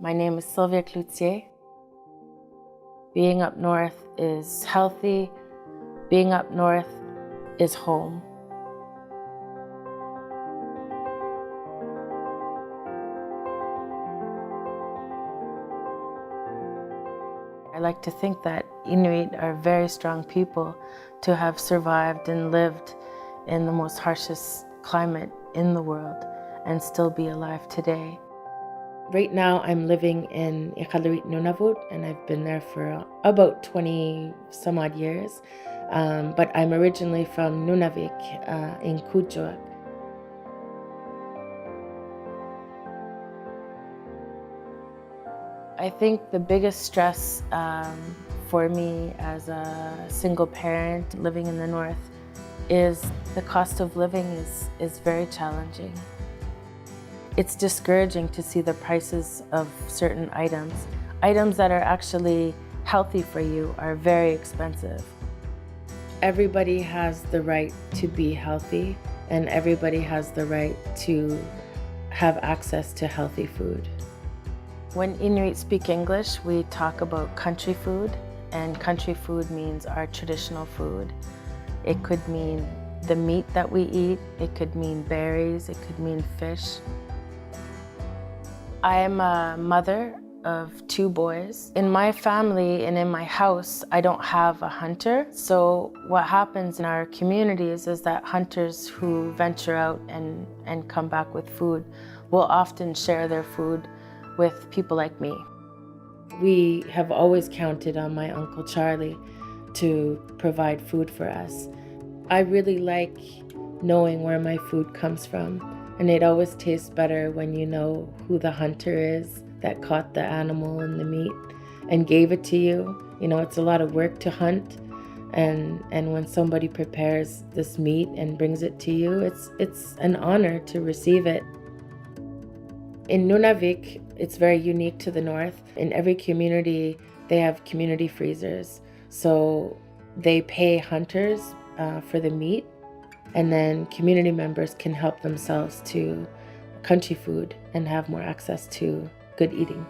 My name is Sylvia Cloutier. Being up north is healthy. Being up north is home. I like to think that Inuit are very strong people to have survived and lived in the most harshest climate in the world and still be alive today. Right now I'm living in Iqaluit, Nunavut, and I've been there for about 20 some odd years. But I'm originally from Nunavik in Cloutier. I think the biggest stress for me as a single parent living in the north is the cost of living is very challenging. It's discouraging to see the prices of certain items. Items that are actually healthy for you are very expensive. Everybody has the right to be healthy, and everybody has the right to have access to healthy food. When Inuit speak English, we talk about country food, and country food means our traditional food. It could mean the meat that we eat, it could mean berries, it could mean fish. I am a mother of 2 boys. In my family and in my house, I don't have a hunter. So what happens in our communities is that hunters who venture out and come back with food will often share their food with people like me. We have always counted on my Uncle Charlie to provide food for us. I really like knowing where my food comes from. And it always tastes better when you know who the hunter is that caught the animal and the meat and gave it to you. You know, it's a lot of work to hunt. And when somebody prepares this meat and brings it to you, it's an honor to receive it. In Nunavik, it's very unique to the north. In every community, they have community freezers. So they pay hunters for the meat. And then community members can help themselves to country food and have more access to good eating.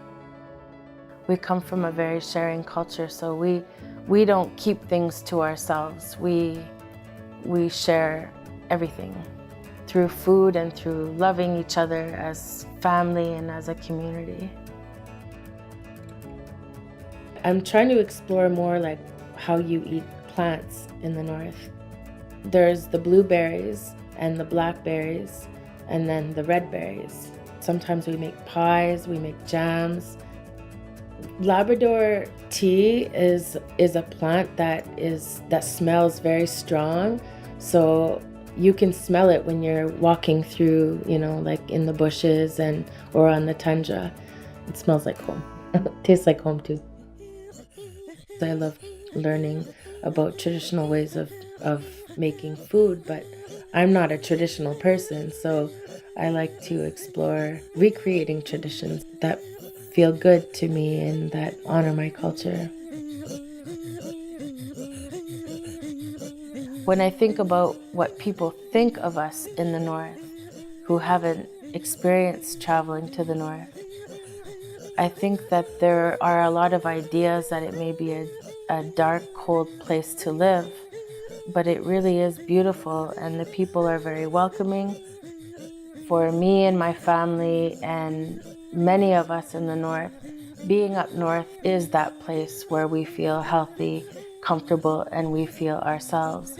We come from a very sharing culture, so we don't keep things to ourselves. We share everything through food and through loving each other as family and as a community. I'm trying to explore more like how you eat plants in the north. There's the blueberries and the blackberries and then the red berries. Sometimes we make pies, we make jams. Labrador tea is a plant that smells very strong. So you can smell it when you're walking through, you know, like in the bushes or on the tundra. It smells like home. It tastes like home too. I love learning about traditional ways of making food, but I'm not a traditional person, so I like to explore recreating traditions that feel good to me and that honor my culture. When I think about what people think of us in the north who haven't experienced traveling to the north, I think that there are a lot of ideas that it may be a dark, cold place to live. But it really is beautiful, and the people are very welcoming. For me and my family and many of us in the north, being up north is that place where we feel healthy, comfortable, and we feel ourselves.